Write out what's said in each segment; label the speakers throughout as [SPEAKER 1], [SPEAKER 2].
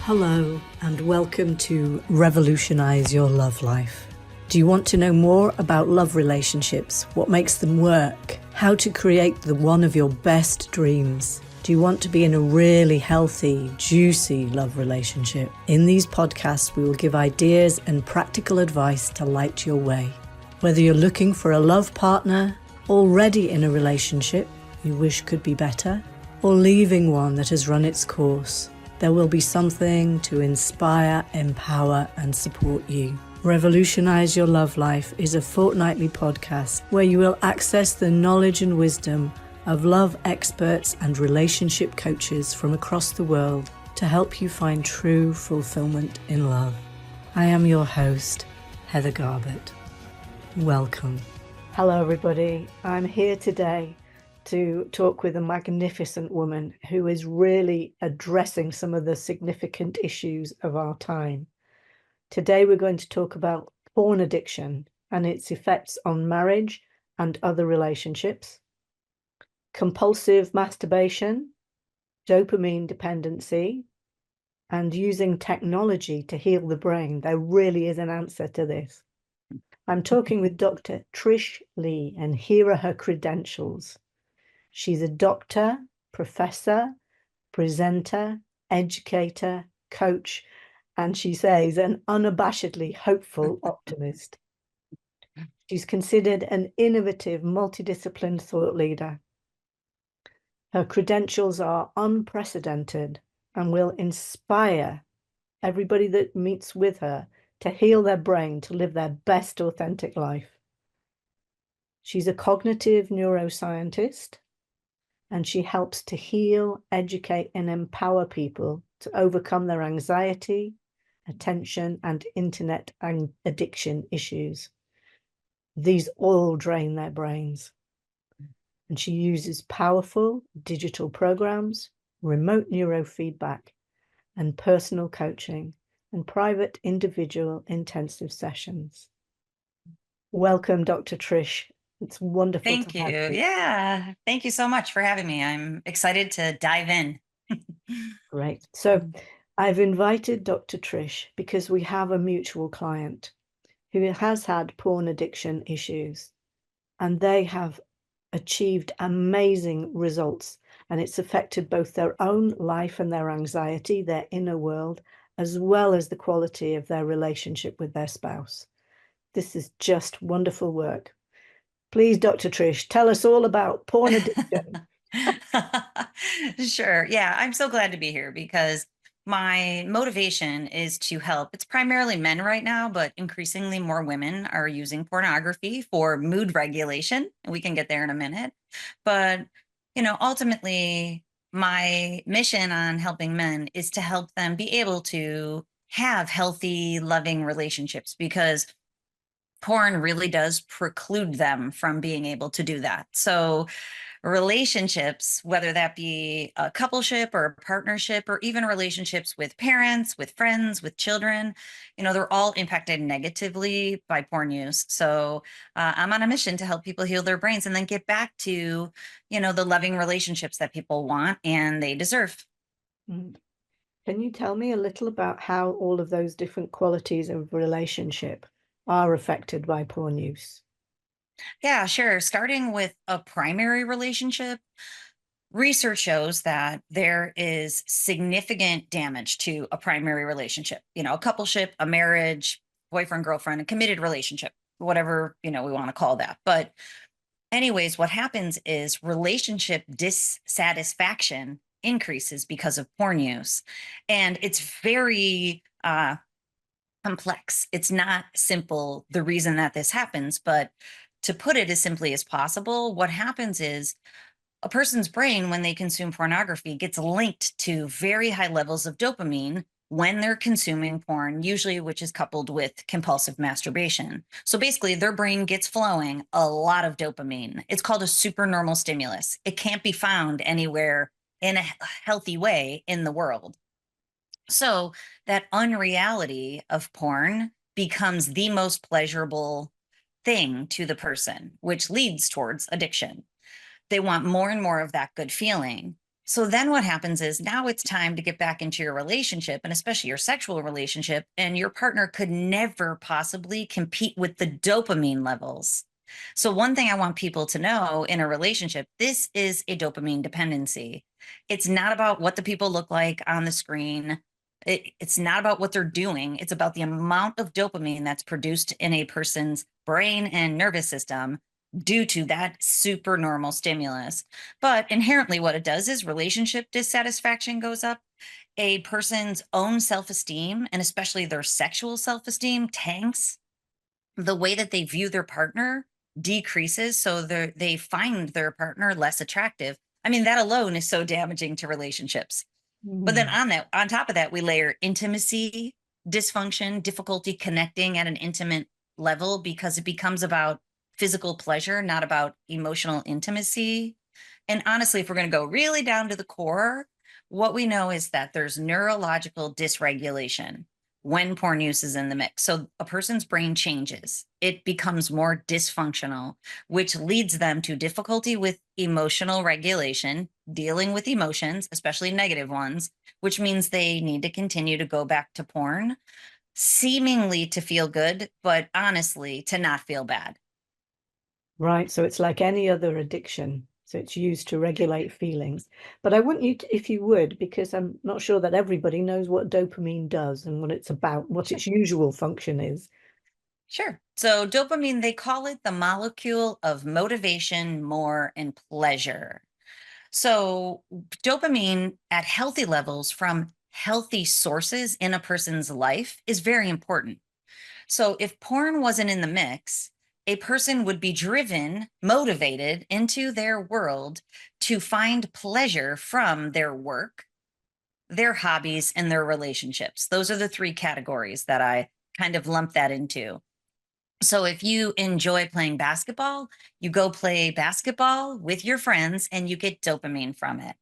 [SPEAKER 1] Hello and welcome to Revolutionize Your Love Life. Do you want to know more about love relationships, what makes them work, how to create the one of your best dreams? Do you want to be in a really healthy, juicy love relationship? In these podcasts, we will give ideas and practical advice to light your way. Whether you're looking for a love partner, already in a relationship you wish could be better, or leaving one that has run its course, there will be something to inspire, empower, and support you. Revolutionize Your Love Life is a fortnightly podcast where you will access the knowledge and wisdom of love experts and relationship coaches from across the world to help you find true fulfillment in love. I am your host, Heather Garbett. Welcome. Hello, everybody. I'm here today to talk with a magnificent woman who is really addressing some of the significant issues of our time. Today, we're going to talk about porn addiction and its effects on marriage and other relationships, compulsive masturbation, dopamine dependency, and using technology to heal the brain. There really is an answer to this. I'm talking with Dr. Trish Leigh, and here are her credentials. She's a doctor, professor, presenter, educator, coach, and she says an unabashedly hopeful optimist. She's considered an innovative, multidisciplined thought leader. Her credentials are unprecedented and will inspire everybody that meets with her to heal their brain, to live their best authentic life. She's a cognitive neuroscientist, and she helps to heal, educate, and empower people to overcome their anxiety, attention, and internet addiction issues. These all drain their brains. And she uses powerful digital programs, remote neurofeedback, and personal coaching, and private individual intensive sessions. Welcome, Dr. Trish. It's wonderful.
[SPEAKER 2] Thank you. Yeah. Thank you so much for having me. I'm excited to dive in.
[SPEAKER 1] Great. So I've invited Dr. Trish because we have a mutual client who has had porn addiction issues, and they have achieved amazing results, and it's affected both their own life and their anxiety, their inner world, as well as the quality of their relationship with their spouse. This is just wonderful work. Please, Dr. Trish, tell us all about porn addiction.
[SPEAKER 2] Sure. Yeah, I'm so glad to be here because my motivation is to help. It's primarily men right now, but increasingly more women are using pornography for mood regulation. And we can get there in a minute. But, ultimately, my mission on helping men is to help them be able to have healthy, loving relationships, because porn really does preclude them from being able to do that. So relationships, whether that be a coupleship or a partnership, or even relationships with parents, with friends, with children, they're all impacted negatively by porn use. So I'm on a mission to help people heal their brains and then get back to, the loving relationships that people want and they deserve.
[SPEAKER 1] Can you tell me a little about how all of those different qualities of relationship are affected by porn use?
[SPEAKER 2] Yeah, sure. Starting with a primary relationship, research shows that there is significant damage to a primary relationship, a coupleship, a marriage, boyfriend, girlfriend, a committed relationship, whatever, we want to call that. But anyways, what happens is relationship dissatisfaction increases because of porn use. And it's very complex. It's not simple, the reason that this happens, but to put it as simply as possible, what happens is a person's brain, when they consume pornography, gets linked to very high levels of dopamine when they're consuming porn, usually, which is coupled with compulsive masturbation. So basically, their brain gets flowing a lot of dopamine. It's called a supernormal stimulus. It can't be found anywhere in a healthy way in the world. So that unreality of porn becomes the most pleasurable thing to the person, which leads towards addiction. They want more and more of that good feeling. So then what happens is now it's time to get back into your relationship, and especially your sexual relationship, and your partner could never possibly compete with the dopamine levels. So one thing I want people to know in a relationship, this is a dopamine dependency. It's not about what the people look like on the screen. It's not about what they're doing. It's about the amount of dopamine that's produced in a person's brain and nervous system due to that super normal stimulus. But inherently, what it does is relationship dissatisfaction goes up. A person's own self esteem, and especially their sexual self esteem, tanks. The way that they view their partner decreases. So they find their partner less attractive. I mean, that alone is so damaging to relationships. But then
[SPEAKER 1] Mm.
[SPEAKER 2] on top of that, we layer intimacy, dysfunction, difficulty connecting at an intimate level because it becomes about physical pleasure, not about emotional intimacy. And honestly, if we're going to go really down to the core, what we know is that there's neurological dysregulation when porn use is in the mix. So a person's brain changes, it becomes more dysfunctional, which leads them to difficulty with emotional regulation, dealing with emotions, especially negative ones, which means they need to continue to go back to porn, seemingly to feel good, but honestly, to not feel bad.
[SPEAKER 1] Right. So it's like any other addiction. So it's used to regulate feelings. But I want you to, if you would, because I'm not sure that everybody knows what dopamine does and what it's about, what
[SPEAKER 2] Sure.
[SPEAKER 1] its usual function is.
[SPEAKER 2] Sure. So, dopamine, they call it the molecule of motivation, more, and pleasure. So, dopamine at healthy levels from healthy sources in a person's life is very important. So, if porn wasn't in the mix, a person would be driven, motivated into their world to find pleasure from their work, their hobbies, and their relationships. Those are the three categories that I kind of lump that into. So if you enjoy playing basketball, you go play basketball with your friends and you get dopamine from it.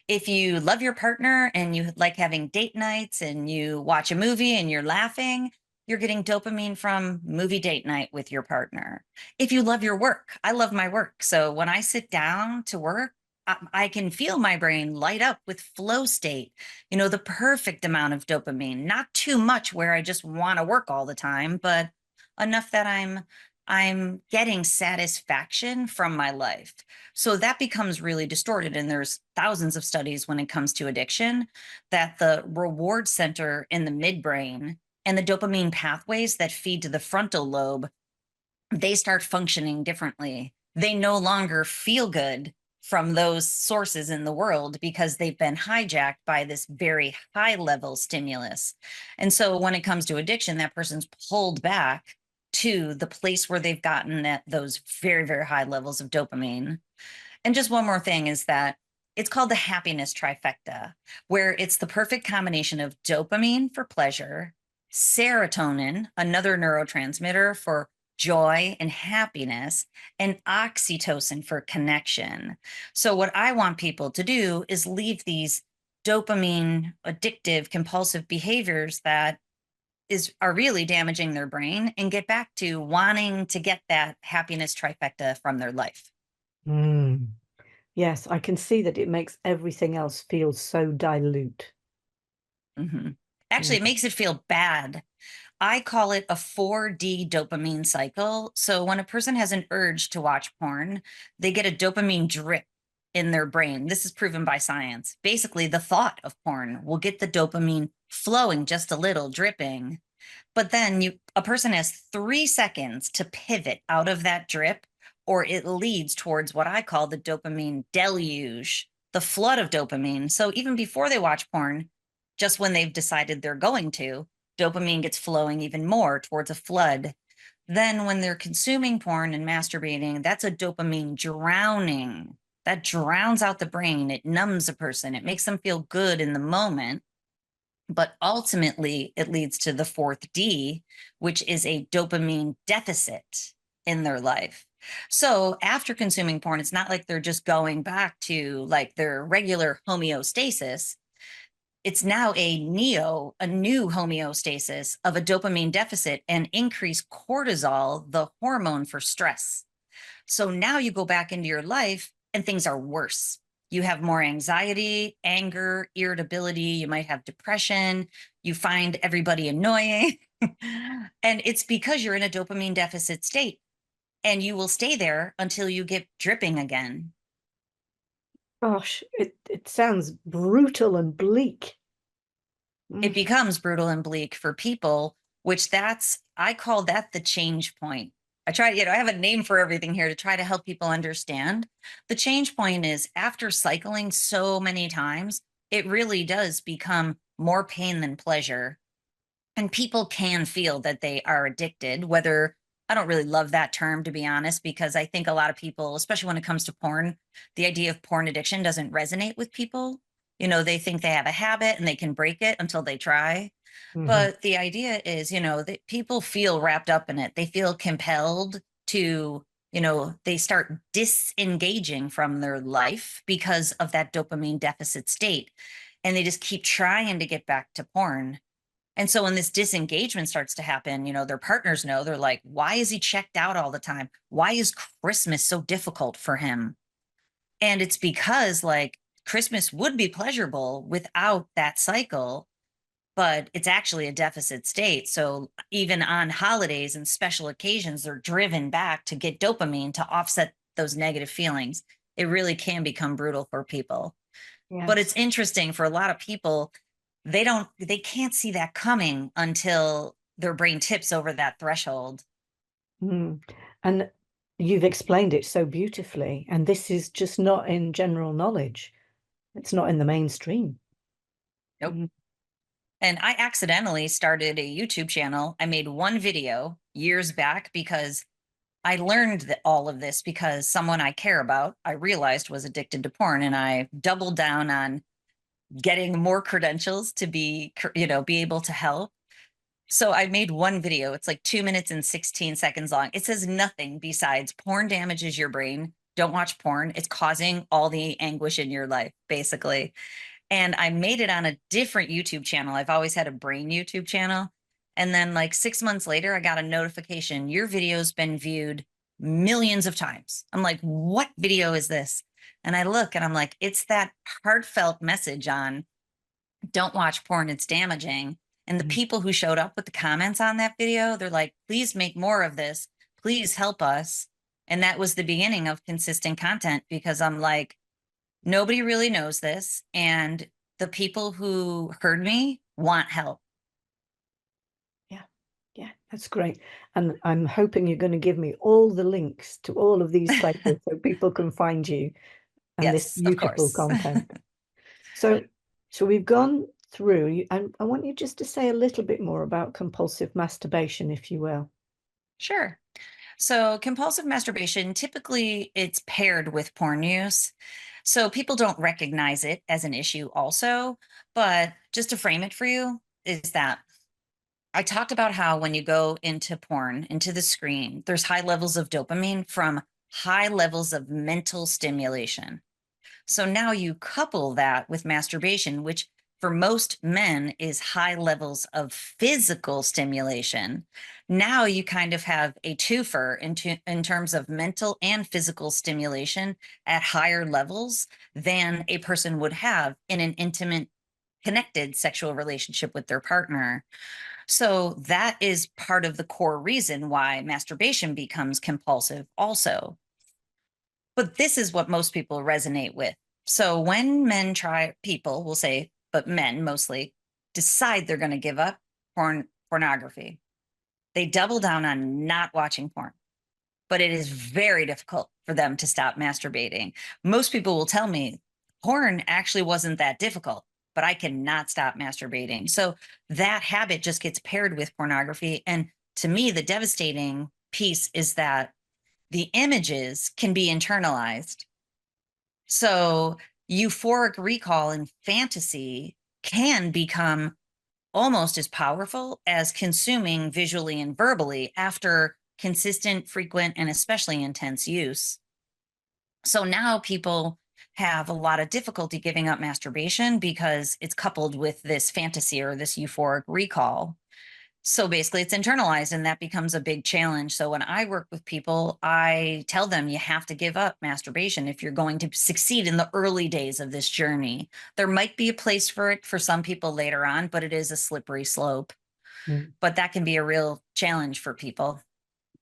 [SPEAKER 2] If you love your partner and you like having date nights and you watch a movie and you're laughing, you're getting dopamine from movie date night with your partner. If you love your work, I love my work. So when I sit down to work, I can feel my brain light up with flow state, the perfect amount of dopamine, not too much where I just want to work all the time, but enough that I'm getting satisfaction from my life. So that becomes really distorted. And there's thousands of studies when it comes to addiction that the reward center in the midbrain and the dopamine pathways that feed to the frontal lobe, they start functioning differently. They no longer feel good from those sources in the world because they've been hijacked by this very high level stimulus. And so when it comes to addiction, that person's pulled back to the place where they've gotten at those very, very high levels of dopamine. And just one more thing is that it's called the happiness trifecta, where it's the perfect combination of dopamine for pleasure, serotonin, another neurotransmitter for joy and happiness, and oxytocin for connection. So, what I want people to do is leave these dopamine addictive compulsive behaviors that are really damaging their brain and get back to wanting to get that happiness trifecta from their life.
[SPEAKER 1] Mm. Yes, I can see that it makes everything else feel so dilute.
[SPEAKER 2] Mhm. Actually, it
[SPEAKER 1] Yeah.
[SPEAKER 2] makes it feel bad. I call it a 4D dopamine cycle. So when a person has an urge to watch porn, they get a dopamine drip in their brain. This is proven by science. Basically, the thought of porn will get the dopamine flowing just a little, dripping. But then a person has 3 seconds to pivot out of that drip, or it leads towards what I call the dopamine deluge, the flood of dopamine. So even before they watch porn, just when they've decided they're going to, dopamine gets flowing even more towards a flood. Then when they're consuming porn and masturbating, that's a dopamine drowning. That drowns out the brain. It numbs a person. It makes them feel good in the moment, but ultimately, it leads to the fourth D, which is a dopamine deficit in their life. So after consuming porn, it's not like they're just going back to like their regular homeostasis. It's now a new homeostasis of a dopamine deficit and increased cortisol, the hormone for stress. So now you go back into your life and things are worse. you have more anxiety, anger, irritability. You might have depression. You find everybody annoying. And it's because you're in a dopamine deficit state, and you will stay there until you get dripping again.
[SPEAKER 1] Gosh, it sounds brutal and bleak.
[SPEAKER 2] It
[SPEAKER 1] Mm.
[SPEAKER 2] becomes brutal and bleak for people, which I call that the change point. I try, I have a name for everything here to try to help people understand. The change point is after cycling so many times, it really does become more pain than pleasure. And people can feel that they are addicted, whether I don't really love that term, to be honest, because I think a lot of people, especially when it comes to porn, the idea of porn addiction doesn't resonate with people. They think they have a habit and they can break it until they try.
[SPEAKER 1] Mhm.
[SPEAKER 2] But the idea is, that people feel wrapped up in it. They feel compelled to, they start disengaging from their life because of that dopamine deficit state. And they just keep trying to get back to porn. And so when this disengagement starts to happen, their partners know, they're like, why is he checked out all the time? Why is Christmas so difficult for him? And it's because like Christmas would be pleasurable without that cycle, but it's actually a deficit state. So even on holidays and special occasions, they're driven back to get dopamine to offset those negative feelings. It really can become brutal for people. But it's
[SPEAKER 1] Yes.
[SPEAKER 2] interesting for a lot of people, they can't see that coming until their brain tips over that threshold.
[SPEAKER 1] Mm. And you've explained it so beautifully. And this is just not in general knowledge. It's not in the mainstream.
[SPEAKER 2] Nope.
[SPEAKER 1] Mm.
[SPEAKER 2] And I accidentally started a YouTube channel. I made one video years back because I learned that all of this because someone I care about, I realized was addicted to porn, and I doubled down on getting more credentials to be able to help. So I made one video. It's like 2 minutes and 16 seconds long. It says nothing besides porn damages your brain. Don't watch porn. It's causing all the anguish in your life, basically. And I made it on a different YouTube channel. I've always had a brain YouTube channel. And then, like 6 months later, I got a notification, your video's been viewed millions of times. I'm like, what video is this? And I look and I'm like, it's that heartfelt message on don't watch porn, it's damaging. And the
[SPEAKER 1] Mm.
[SPEAKER 2] people who showed up with the comments on that video, they're like, please make more of this. Please help us. And that was the beginning of consistent content because I'm like, nobody really knows this. And the people who heard me want help.
[SPEAKER 1] Yeah. Yeah, that's great. And I'm hoping you're going to give me all the links to all of these places so people can find you and this
[SPEAKER 2] Yes, of
[SPEAKER 1] beautiful
[SPEAKER 2] course.
[SPEAKER 1] content. So, so we've gone through, and I want you just to say a little bit more about compulsive masturbation, if you will.
[SPEAKER 2] Sure. So compulsive masturbation, typically it's paired with porn use. So people don't recognize it as an issue also, but just to frame it for you is that I talked about how when you go into porn, into the screen, there's high levels of dopamine from high levels of mental stimulation. So now you couple that with masturbation, which for most men is high levels of physical stimulation. Now you kind of have a twofer in terms of mental and physical stimulation at higher levels than a person would have in an intimate, connected sexual relationship with their partner. So that is part of the core reason why masturbation becomes compulsive, also. But this is what most people resonate with. So when people will say, but men mostly decide they're going to give up pornography, they double down on not watching porn. But it is very difficult for them to stop masturbating. Most people will tell me porn actually wasn't that difficult, but I cannot stop masturbating. So that habit just gets paired with pornography. And to me, the devastating piece is that the images can be internalized. So euphoric recall and fantasy can become almost as powerful as consuming visually and verbally after consistent, frequent, and especially intense use. So now people have a lot of difficulty giving up masturbation because it's coupled with this fantasy or this euphoric recall. So basically, it's internalized, and that becomes a big challenge. So when I work with people, I tell them you have to give up masturbation if you're going to succeed in the early days of this journey. There might be a place for it for some people later on, but it is a slippery slope.
[SPEAKER 1] Mm.
[SPEAKER 2] But that can be a real challenge for people.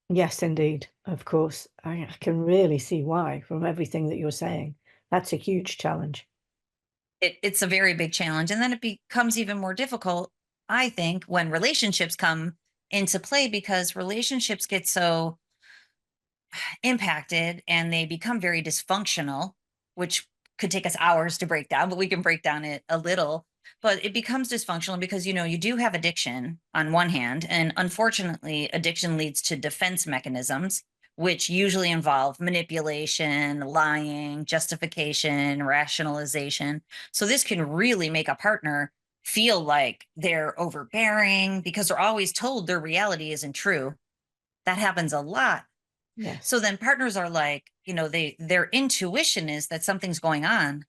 [SPEAKER 1] Yes, indeed. Of course. I can really see why from everything that you're saying. That's a huge challenge.
[SPEAKER 2] It's a very big challenge. And then it becomes even more difficult, I think, when relationships come into play, because relationships get so impacted and they become very dysfunctional, which could take us hours to break down, but we can break down it a little. But it becomes dysfunctional because, you do have addiction on one hand, and unfortunately, addiction leads to defense mechanisms, which usually involve manipulation, lying, justification, rationalization. So this can really make a partner feel like they're overbearing because they're always told their reality isn't true. That happens a lot.
[SPEAKER 1] Yes.
[SPEAKER 2] So then partners are like, their intuition is that something's going on.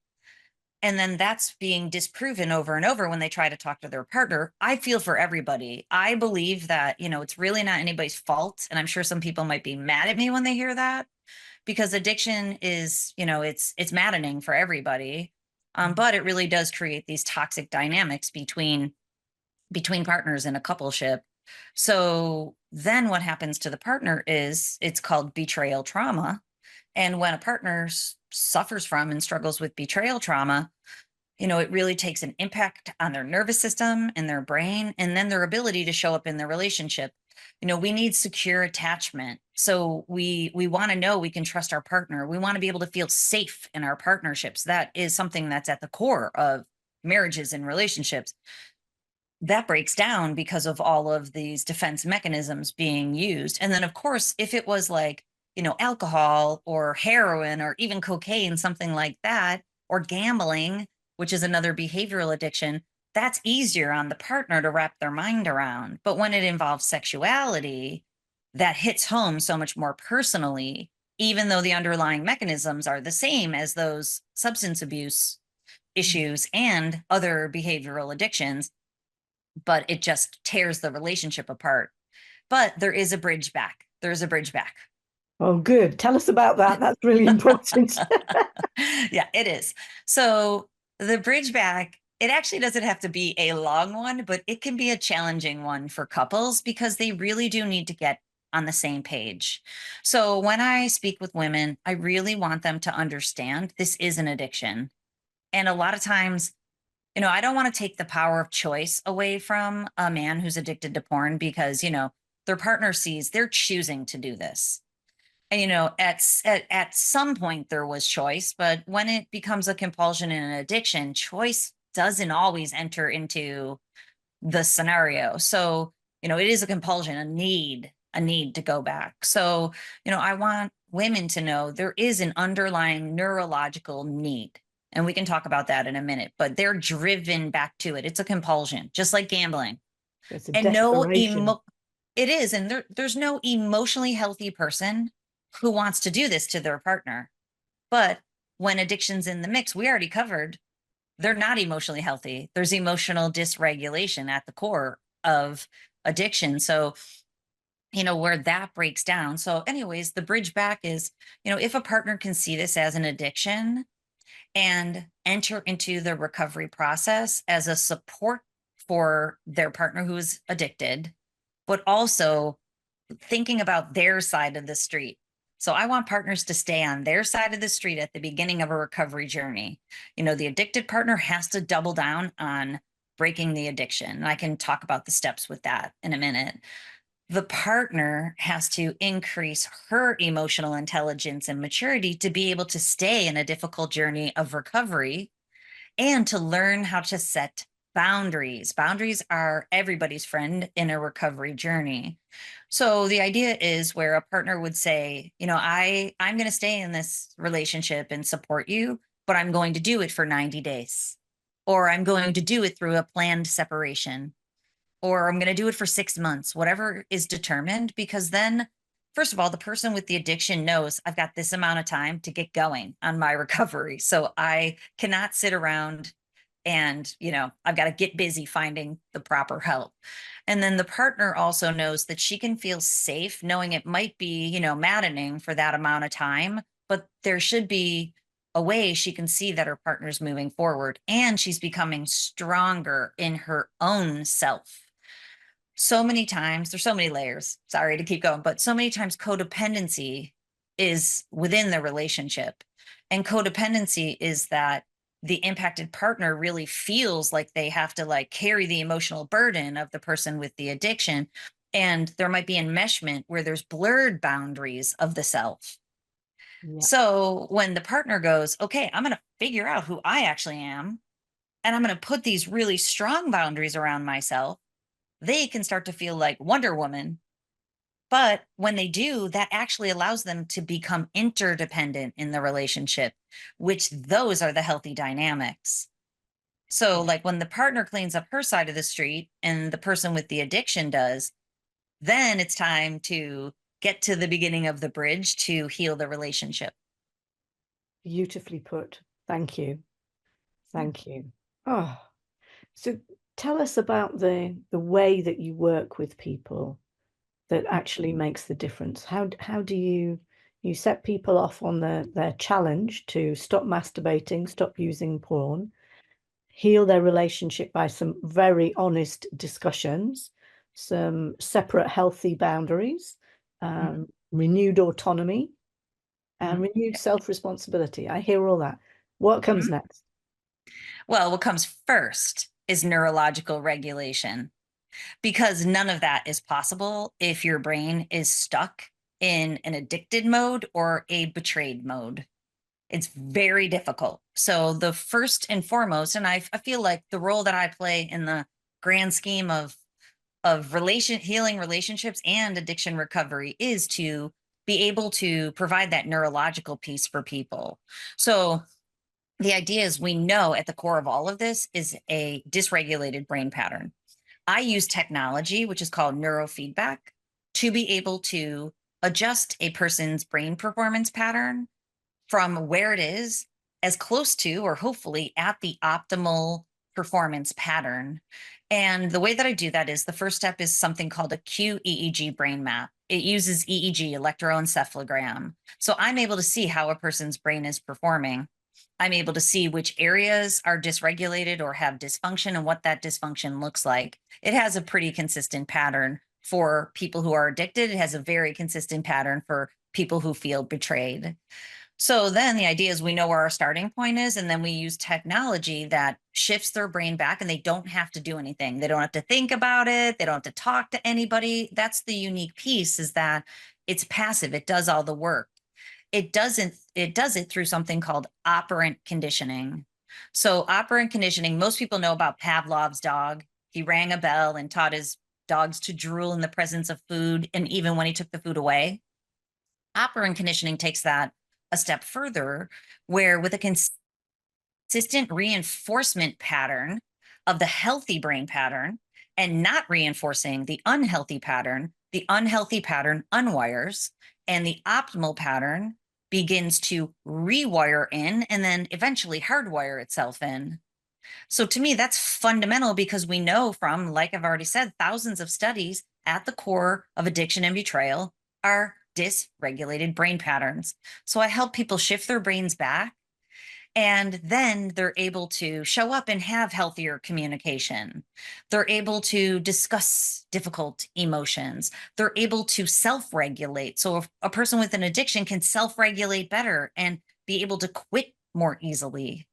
[SPEAKER 2] And then that's being disproven over and over when they try to talk to their partner. I feel for everybody. I believe that, it's really not anybody's fault. And I'm sure some people might be mad at me when they hear that, because addiction is, it's maddening for everybody. But it really does create these toxic dynamics between partners in a coupleship. So then what happens to the partner is it's called betrayal trauma. And when a partner suffers from and struggles with betrayal trauma, it really takes an impact on their nervous system and their brain, and then their ability to show up in their relationship. We need secure attachment. So we want to know we can trust our partner. We want to be able to feel safe in our partnerships. That is something that's at the core of marriages and relationships. That breaks down because of all of these defense mechanisms being used. And then, of course, if it was like, alcohol or heroin or even cocaine, something like that, or gambling, which is another behavioral addiction, that's easier on the partner to wrap their mind around. But when it involves sexuality, that hits home so much more personally, even though the underlying mechanisms are the same as those substance abuse issues and other behavioral addictions, but it just tears the relationship apart. But there is a bridge back. There's a bridge back.
[SPEAKER 1] Oh, good. Tell us about that. That's really important.
[SPEAKER 2] Yeah, it is. So the bridge back, it actually doesn't have to be a long one, but it can be a challenging one for couples because they really do need to get on the same page. So when I speak with women, I really want them to understand this is an addiction. And a lot of times, I don't want to take the power of choice away from a man who's addicted to porn because, their partner sees they're choosing to do this. And, at some point there was choice, but when it becomes a compulsion and an addiction, choice doesn't always enter into the scenario. So, it is a compulsion, a need to go back. So, I want women to know there is an underlying neurological need. And we can talk about that in a minute, but they're driven back to it. It's a compulsion, just like gambling.
[SPEAKER 1] It's a
[SPEAKER 2] And
[SPEAKER 1] desperation.
[SPEAKER 2] it is. And there's no emotionally healthy person who wants to do this to their partner. But when addiction's in the mix, we already covered they're not emotionally healthy. There's emotional dysregulation at the core of addiction. So, where that breaks down. So, anyways, the bridge back is, if a partner can see this as an addiction and enter into the recovery process as a support for their partner who is addicted, but also thinking about their side of the street. So I want partners to stay on their side of the street at the beginning of a recovery journey. The addicted partner has to double down on breaking the addiction. And I can talk about the steps with that in a minute. The partner has to increase her emotional intelligence and maturity to be able to stay in a difficult journey of recovery and to learn how to set boundaries. Boundaries are everybody's friend in a recovery journey. So the idea is where a partner would say, I'm going to stay in this relationship and support you, but I'm going to do it for 90 days, or I'm going to do it through a planned separation, or I'm going to do it for 6 months, whatever is determined, because then, first of all, the person with the addiction knows I've got this amount of time to get going on my recovery. So I cannot sit around And, I've got to get busy finding the proper help. And then the partner also knows that she can feel safe knowing it might be, maddening for that amount of time, but there should be a way she can see that her partner's moving forward and she's becoming stronger in her own self. So many times, there's so many layers, sorry to keep going, but so many times codependency is within the relationship. And codependency is that the impacted partner really feels like they have to like carry the emotional burden of the person with the addiction. And there might be enmeshment where there's blurred boundaries of the self.
[SPEAKER 1] Yeah.
[SPEAKER 2] So when the partner goes, okay, I'm going to figure out who I actually am, and I'm going to put these really strong boundaries around myself, they can start to feel like Wonder Woman. But when they do, that actually allows them to become interdependent in the relationship, which those are the healthy dynamics. So,
[SPEAKER 1] Yeah.
[SPEAKER 2] like when the partner cleans up her side of the street and the person with the addiction does, then it's time to get to the beginning of the bridge to heal the relationship.
[SPEAKER 1] Beautifully put. Thank you. Thank you. Oh, so tell us about the way that you work with people that actually makes the difference. How do you set people off on their challenge to stop masturbating, stop using porn, heal their relationship by some very honest discussions, some separate healthy boundaries,
[SPEAKER 2] Mhm.
[SPEAKER 1] renewed autonomy, and
[SPEAKER 2] Mhm.
[SPEAKER 1] renewed self-responsibility. I hear all that. What comes
[SPEAKER 2] Mhm.
[SPEAKER 1] next?
[SPEAKER 2] Well, what comes first is neurological regulation, because none of that is possible if your brain is stuck in an addicted mode or a betrayed mode. It's very difficult. So the first and foremost, and I feel like the role that I play in the grand scheme of healing relationships and addiction recovery is to be able to provide that neurological piece for people. So the idea is we know at the core of all of this is a dysregulated brain pattern. I use technology, which is called neurofeedback, to be able to adjust a person's brain performance pattern from where it is as close to, or hopefully at the optimal performance pattern. And the way that I do that is the first step is something called a QEEG brain map. It uses EEG, electroencephalogram. So I'm able to see how a person's brain is performing. I'm able to see which areas are dysregulated or have dysfunction and what that dysfunction looks like. It has a pretty consistent pattern for people who are addicted. It has a very consistent pattern for people who feel betrayed. So then the idea is we know where our starting point is, and then we use technology that shifts their brain back and they don't have to do anything. They don't have to think about it. They don't have to talk to anybody. That's the unique piece, is that it's passive. It does all the work. It does it through something called operant conditioning. So operant conditioning, most people know about Pavlov's dog. He rang a bell and taught his dogs to drool in the presence of food, and even when he took the food away. Operant conditioning takes that a step further, where with a consistent reinforcement pattern of the healthy brain pattern and not reinforcing the unhealthy pattern unwires, and the optimal pattern begins to rewire in and then eventually hardwire itself in. So to me, that's fundamental, because we know from, like I've already said, thousands of studies, at the core of addiction and betrayal are dysregulated brain patterns. So I help people shift their brains back, and then they're able to show up and have healthier communication. They're able to discuss difficult emotions. They're able to self regulate. So if a person with an addiction can self regulate better and be able to quit more easily.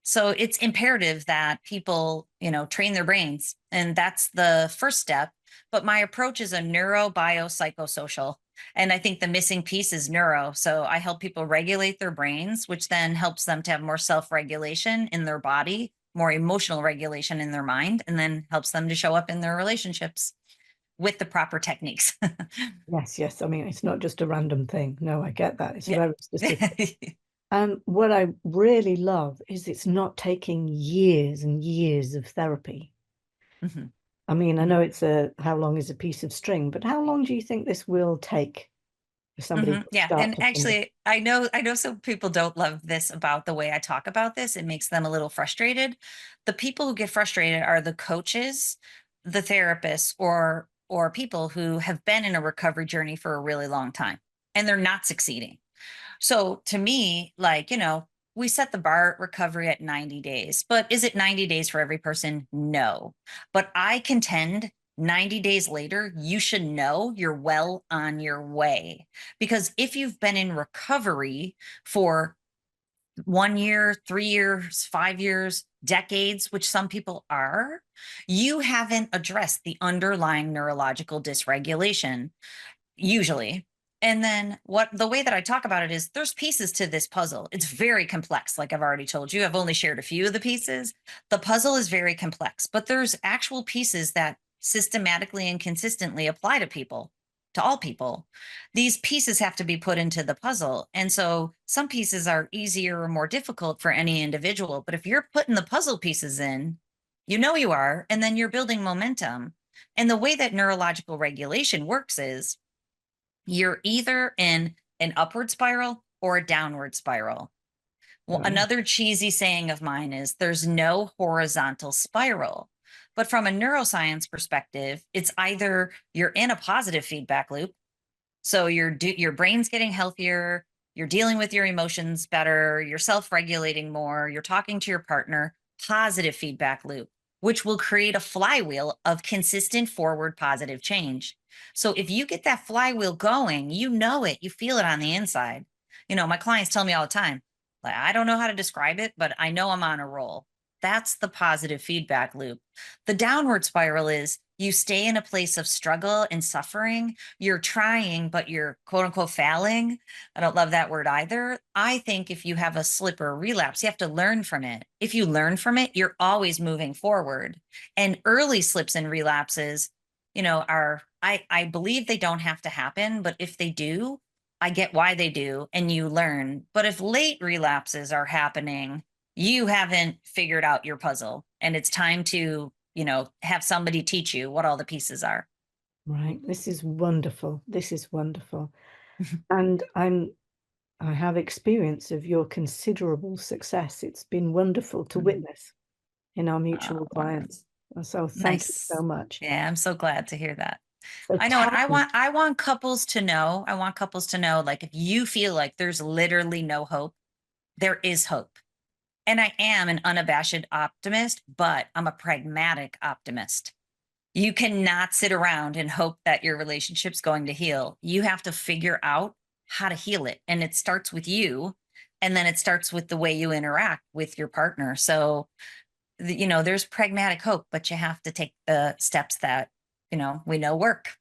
[SPEAKER 2] So it's imperative that people, train their brains. And that's the first step. But my approach is a neurobiopsychosocial. And I think the missing piece is neuro. So I help people regulate their brains, which then helps them to have more self regulation in their body, more emotional regulation in their mind, and then helps them to show up in their relationships with the proper techniques.
[SPEAKER 1] Yes, yes. I mean, it's not just a random thing. No, I get that. It's
[SPEAKER 2] Yeah.
[SPEAKER 1] very specific. And what I really love is it's not taking years and years of therapy.
[SPEAKER 2] Mhm.
[SPEAKER 1] I mean, I
[SPEAKER 2] Mhm.
[SPEAKER 1] know it's how long is a piece of string, but how long do you think this will take if somebody would
[SPEAKER 2] Yeah.
[SPEAKER 1] start
[SPEAKER 2] And
[SPEAKER 1] to kind of,
[SPEAKER 2] actually, I know some people don't love this about the way I talk about this. It makes them a little frustrated. The people who get frustrated are the coaches, the therapists, or people who have been in a recovery journey for a really long time and they're not succeeding. So to me, like, we set the bar at recovery at 90 days, but is it 90 days for every person? No. But I contend 90 days later, you should know you're well on your way. Because if you've been in recovery for 1 year, 3 years, 5 years, decades, which some people are, you haven't addressed the underlying neurological dysregulation usually. And then what the way that I talk about it is there's pieces to this puzzle. It's very complex. Like I've already told you, I've only shared a few of the pieces. The puzzle is very complex, but there's actual pieces that systematically and consistently apply to people, to all people. These pieces have to be put into the puzzle. And so some pieces are easier or more difficult for any individual. But if you're putting the puzzle pieces in, you are, and then you're building momentum. And the way that neurological regulation works is you're either in an upward spiral or a downward spiral. Well,
[SPEAKER 1] right,
[SPEAKER 2] another cheesy saying of mine is there's no horizontal spiral. But from a neuroscience perspective, it's either you're in a positive feedback loop, so your brain's getting healthier, you're dealing with your emotions better, you're self-regulating more, you're talking to your partner, positive feedback loop, which will create a flywheel of consistent forward positive change. So if you get that flywheel going, you know it, you feel it on the inside. My clients tell me all the time, like, I don't know how to describe it, but I know I'm on a roll. That's the positive feedback loop. The downward spiral is you stay in a place of struggle and suffering. You're trying, but you're quote unquote failing. I don't love that word either. I think if you have a slip or a relapse, you have to learn from it. If you learn from it, you're always moving forward. And early slips and relapses, I believe they don't have to happen, but if they do, I get why they do and you learn. But if late relapses are happening, you haven't figured out your puzzle and it's time to, have somebody teach you what all the pieces are.
[SPEAKER 1] right. This is wonderful. This is wonderful. And I have experience of your considerable success. It's been wonderful to
[SPEAKER 2] Mhm.
[SPEAKER 1] witness in our
[SPEAKER 2] Oh,
[SPEAKER 1] mutual
[SPEAKER 2] wonderful.
[SPEAKER 1] clients. So thank you
[SPEAKER 2] Nice.
[SPEAKER 1] so much.
[SPEAKER 2] Yeah, I'm so glad to hear that.
[SPEAKER 1] So
[SPEAKER 2] I know, and
[SPEAKER 1] tell me,
[SPEAKER 2] I want couples to know, like if you feel like there's literally no hope, there is hope. And I am an unabashed optimist, but I'm a pragmatic optimist. You cannot sit around and hope that your relationship's going to heal. You have to figure out how to heal it. And it starts with you. And then it starts with the way you interact with your partner. So, there's pragmatic hope, but you have to take the steps that, we know work.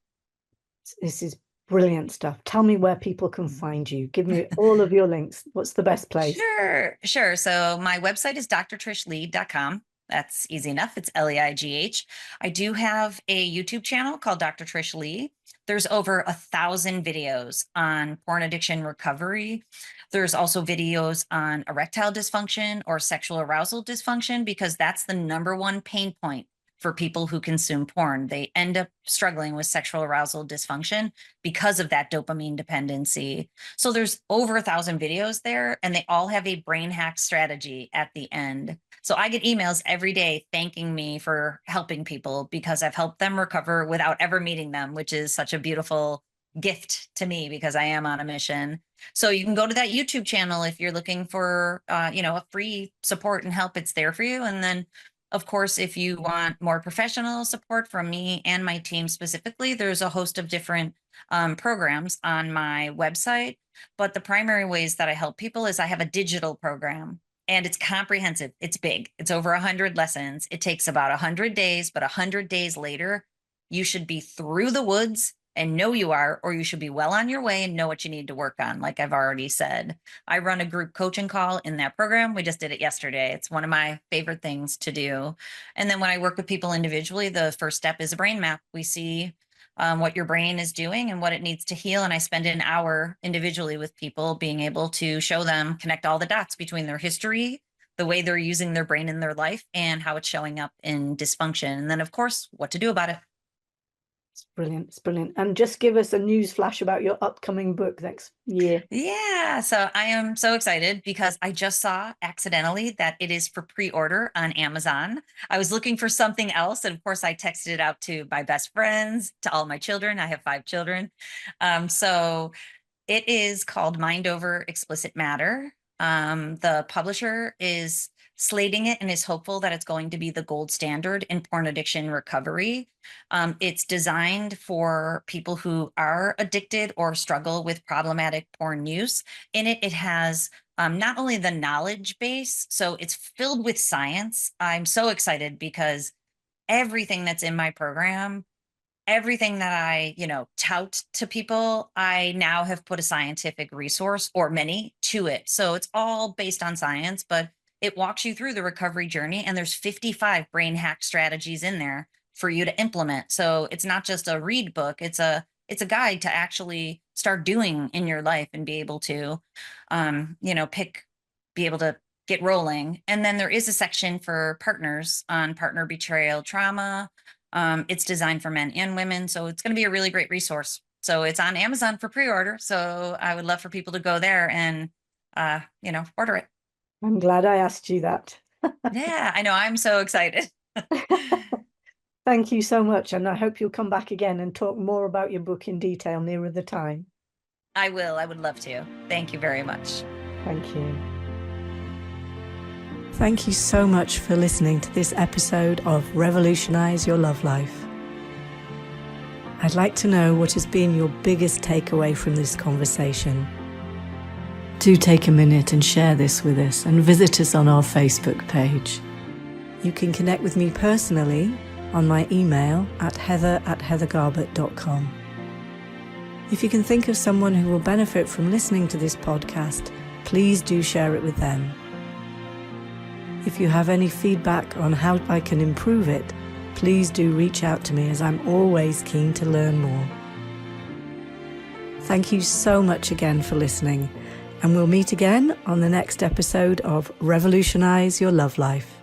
[SPEAKER 1] this is brilliant stuff. Tell me where people can find you. Give me all of your links. What's the best place?
[SPEAKER 2] Sure, sure. So my website is drtrishleigh.com. That's easy enough. It's Leigh. I do have a YouTube channel called Dr. Trish Leigh. There's over 1,000 videos on porn addiction recovery. There's also videos on erectile dysfunction or sexual arousal dysfunction, because that's the number one pain point for people who consume porn. They end up struggling with sexual arousal dysfunction because of that dopamine dependency. So there's over 1,000 videos there, and they all have a brain hack strategy at the end. So I get emails every day thanking me for helping people because I've helped them recover without ever meeting them, which is such a beautiful gift to me because I am on a mission. So you can go to that YouTube channel if you're looking for, a free support and help. It's there for you. And then, of course, if you want more professional support from me and my team specifically, there's a host of different programs on my website. But the primary ways that I help people is I have a digital program, and it's comprehensive. It's big. It's over 100 lessons. It takes about 100 days, but 100 days later, you should be through the woods and know you are, or you should be well on your way and know what you need to work on. Like I've already said, I run a group coaching call in that program. We just did it yesterday. It's one of my favorite things to do. And then when I work with people individually, the first step is a brain map. We see what your brain is doing and what it needs to heal. And I spend an hour individually with people being able to show them, connect all the dots between their history, the way they're using their brain in their life, and how it's showing up in dysfunction. And then, of course, what to do about it.
[SPEAKER 1] It's brilliant. It's brilliant. And just give us a news flash about your upcoming book next year.
[SPEAKER 2] Yeah, so I am so excited because I just saw accidentally that it is for pre-order on Amazon. I was looking for something else, and of course, I texted it out to my best friends, to all my children. I have 5 children. So it is called Mind Over Explicit Matter. The publisher is slating it and is hopeful that it's going to be the gold standard in porn addiction recovery. It's designed for people who are addicted or struggle with problematic porn use. In it, it has not only the knowledge base, so it's filled with science. I'm so excited because everything that's in my program, everything that I, tout to people, I now have put a scientific resource or many to it. So it's all based on science, but it walks you through the recovery journey, and there's 55 brain hack strategies in there for you to implement. So it's not just a read book, it's a guide to actually start doing in your life and be able to be able to get rolling. And then there is a section for partners on partner betrayal trauma. It's designed for men and women, so it's going to be a really great resource. So it's on Amazon for pre-order. So I would love for people to go there and, order it.
[SPEAKER 1] I'm glad I asked you that.
[SPEAKER 2] Yeah, I know. I'm so excited.
[SPEAKER 1] Thank you so much. And I hope you'll come back again and talk more about your book in detail nearer the time.
[SPEAKER 2] I will. I would love to. Thank you very much.
[SPEAKER 1] Thank you. Thank you so much for listening to this episode of Revolutionize Your Love Life. I'd like to know what has been your biggest takeaway from this conversation. Do take a minute and share this with us, and visit us on our Facebook page. You can connect with me personally on my email at heather@heathergarbett.com. If you can think of someone who will benefit from listening to this podcast, please do share it with them. If you have any feedback on how I can improve it, please do reach out to me, as I'm always keen to learn more. Thank you so much again for listening, and we'll meet again on the next episode of Revolutionize Your Love Life.